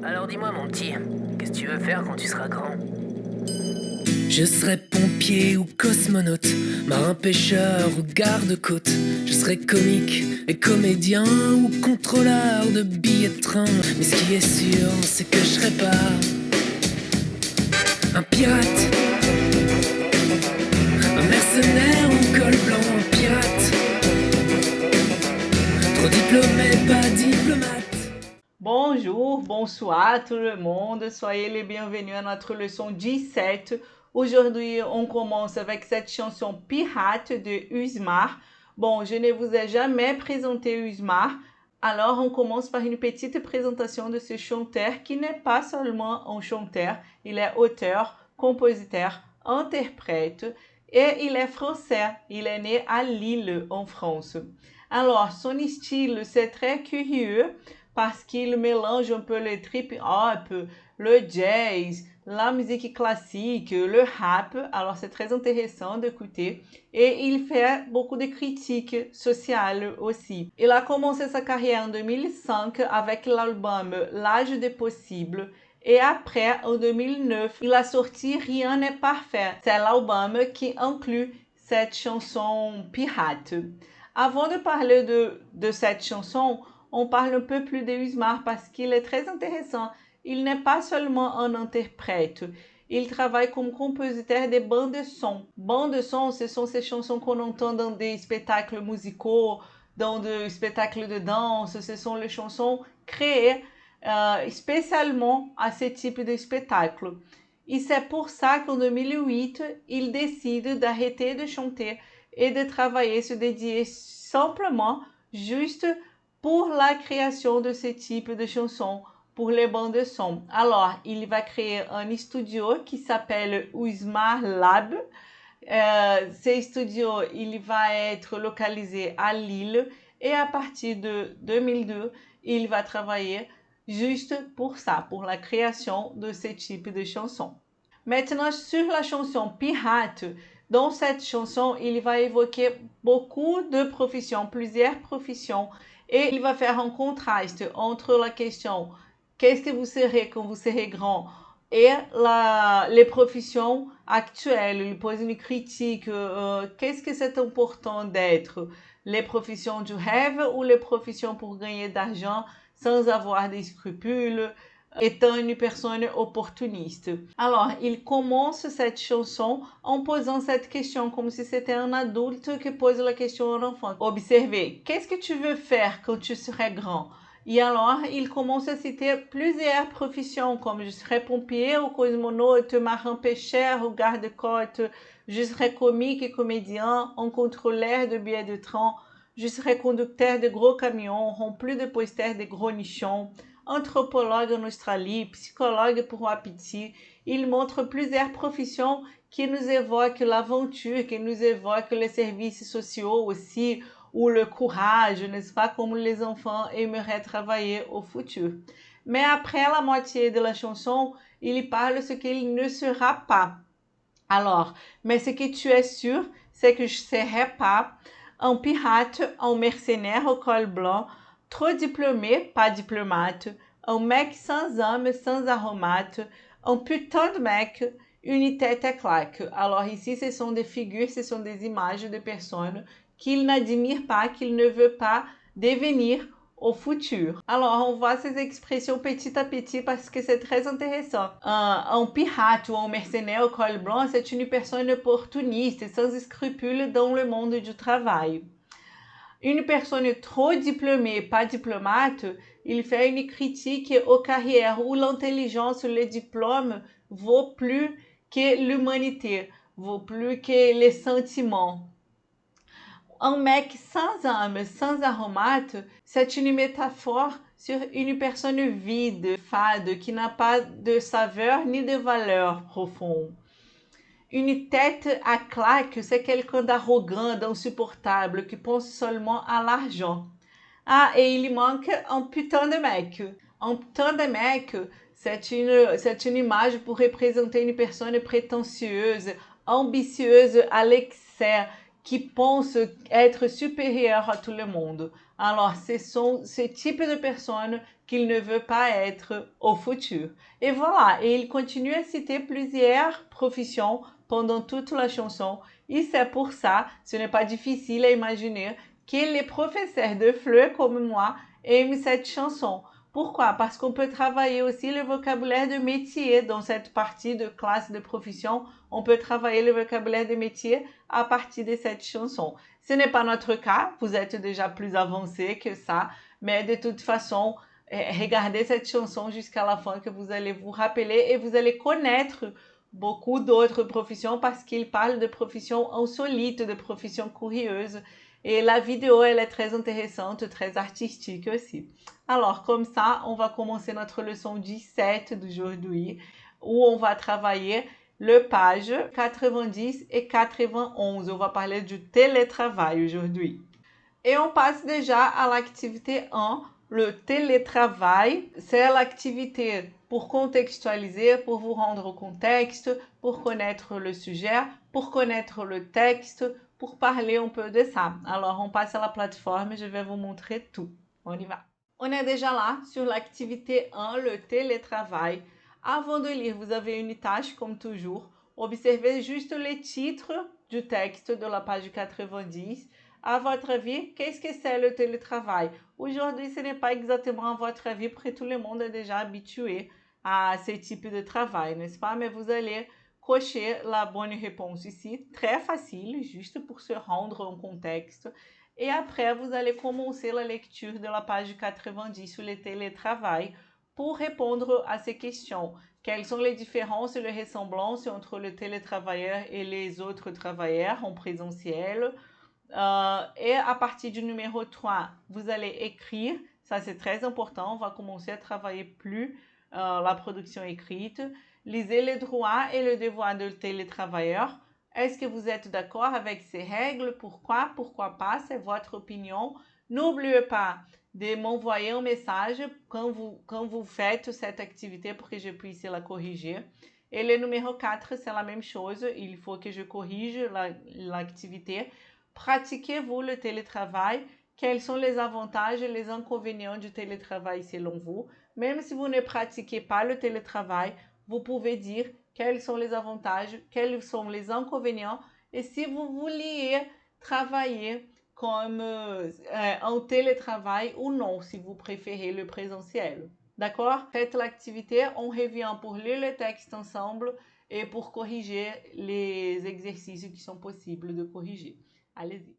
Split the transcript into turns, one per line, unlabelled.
Alors dis-moi mon petit, qu'est-ce que tu veux faire quand tu seras grand?
Je serai pompier ou cosmonaute, marin-pêcheur ou garde-côte. Je serai comique et comédien ou contrôleur de billets de train. Mais ce qui est sûr, c'est que je serai pas un pirate, un mercenaire ou col blanc, un pirate. Trop diplômé, pas diplomate.
Bonjour, bonsoir tout le monde, soyez les bienvenus à notre leçon 17. Aujourd'hui, on commence avec cette chanson Pirate de Usmar. Bon, je ne vous ai jamais présenté Usmar, alors on commence par une petite présentation de ce chanteur qui n'est pas seulement un chanteur, il est auteur, compositeur, interprète et il est français, il est né à Lille en France. Alors, son style, c'est très curieux parce qu'il mélange un peu le trip-hop, le jazz, la musique classique, le rap. Alors c'est très intéressant d'écouter. Et il fait beaucoup de critiques sociales aussi. Il a commencé sa carrière en 2005 avec l'album L'âge des possibles. Et après, en 2009, il a sorti Rien n'est parfait. C'est l'album qui inclut cette chanson Pirate. Avant de parler de cette chanson, on parle un peu plus de Usmar parce qu'il est très intéressant. Il n'est pas seulement un interprète, il travaille comme compositeur de bandes son. Bandes son, ce sont ces chansons qu'on entend dans des spectacles musicaux, dans des spectacles de danse. Ce sont les chansons créées spécialement à ce type de spectacle. Et c'est pour ça qu'en 2008, il décide d'arrêter de chanter et de travailler, se dédier simplement juste pour la création de ce type de chansons, pour les bandes son. Alors, il va créer un studio qui s'appelle Usmar Lab. Ce studio, il va être localisé à Lille et à partir de 2002, il va travailler juste pour ça, pour la création de ce type de chansons. Maintenant, sur la chanson Pirate, dans cette chanson, il va évoquer beaucoup de professions, plusieurs professions, et il va faire un contraste entre la question qu'est-ce que vous serez quand vous serez grand et les professions actuelles. Il pose une critique, qu'est-ce que c'est important d'être, les professions du rêve ou les professions pour gagner d'argent sans avoir des scrupules, étant une personne opportuniste. Alors, il commence cette chanson en posant cette question comme si c'était un adulte qui pose la question à un enfant. Observez, qu'est-ce que tu veux faire quand tu serais grand? Et alors, il commence à citer plusieurs professions comme je serais pompier ou cosmonaute, marin-pêcheur ou garde-côte, je serais comique et comédien, un contrôleur de billets de train, je serais conducteur de gros camions, rempli de posters de gros nichons, anthropologue en Australie, psychologue pour Wapiti. Il montre plusieurs professions qui nous évoquent l'aventure, qui nous évoquent les services sociaux aussi, ou le courage, n'est-ce pas, comme les enfants aimeraient travailler au futur. Mais après la moitié de la chanson, il parle de ce qu'il ne sera pas. Alors, mais ce que tu es sûr, c'est que je ne serai pas un pirate, un mercenaire au col blanc, trop diplômé, pas diplomate, un mec sans âme, sans aromate, un putain de mec, une tête à claque. Alors ici, ce sont des figures, ce sont des images de personnes qu'il n'admire pas, qu'il ne veut pas devenir au futur. Alors, on voit ces expressions petit à petit parce que c'est très intéressant. Un pirate ou un mercenaire au col blanc, c'est une personne opportuniste, sans scrupules dans le monde du travail. Une personne trop diplômée, pas diplomate, il fait une critique aux carrières où l'intelligence, le diplôme vaut plus que l'humanité, vaut plus que les sentiments. Un mec sans âme, sans aromate, c'est une métaphore sur une personne vide, fade, qui n'a pas de saveur ni de valeur profonde. Une tête à claque, c'est quelqu'un d'arrogant, d'insupportable, qui pense seulement à l'argent. Ah, et il manque un putain de mec. Un putain de mec, c'est une image pour représenter une personne prétentieuse, ambitieuse à l'excès, qui pense être supérieure à tout le monde. Alors, ce sont ce type de personnes qu'il ne veut pas être au futur. Et voilà, et il continue à citer plusieurs professions pendant toute la chanson. Et c'est pour ça, ce n'est pas difficile à imaginer que les professeurs de FLE comme moi aiment cette chanson. Pourquoi? Parce qu'on peut travailler aussi le vocabulaire de métier dans cette partie de classe de profession. On peut travailler le vocabulaire de métier à partir de cette chanson. Ce n'est pas notre cas, vous êtes déjà plus avancé que ça, mais de toute façon, regardez cette chanson jusqu'à la fin que vous allez vous rappeler et vous allez connaître beaucoup d'autres professions parce qu'il parle de professions insolites, de professions curieuses. Et la vidéo, elle est très intéressante, très artistique aussi. Alors, comme ça, on va commencer notre leçon 17 d'aujourd'hui, où on va travailler le page 90 et 91. On va parler du télétravail aujourd'hui. Et on passe déjà à l'activité 1. Le télétravail, c'est l'activité pour contextualiser, pour vous rendre au contexte, pour connaître le sujet, pour connaître le texte, pour parler un peu de ça. Alors, on passe à la plateforme et je vais vous montrer tout. On y va. On est déjà là sur l'activité 1, le télétravail. Avant de lire, vous avez une tâche comme toujours. Observez juste les titres du texte de la page 90. À votre avis, qu'est-ce que c'est le télétravail? Aujourd'hui, ce n'est pas exactement à votre avis parce que tout le monde est déjà habitué à ce type de travail, n'est-ce pas? Mais vous allez cocher la bonne réponse ici, très facile, juste pour se rendre en contexte. Et après, vous allez commencer la lecture de la page 90 sur le télétravail pour répondre à ces questions. Quelles sont les différences et les ressemblances entre le télétravailleur et les autres travailleurs en présentiel? Et à partir du numéro 3, vous allez écrire. Ça, c'est très important. On va commencer à travailler plus la production écrite. Lisez les droits et le devoir de télétravailleur. Est-ce que vous êtes d'accord avec ces règles? Pourquoi? Pourquoi pas? C'est votre opinion. N'oubliez pas de m'envoyer un message quand vous faites cette activité pour que je puisse la corriger. Et le numéro 4, c'est la même chose. Il faut que je corrige l'activité. Pratiquez-vous le télétravail? Quels sont les avantages et les inconvénients du télétravail selon vous? Même si vous ne pratiquez pas le télétravail, vous pouvez dire quels sont les avantages, quels sont les inconvénients et si vous vouliez travailler comme en télétravail ou non, si vous préférez le présentiel. D'accord? Faites l'activité, on revient pour lire le texte ensemble et pour corriger les exercices qui sont possibles de corriger. Allez-y.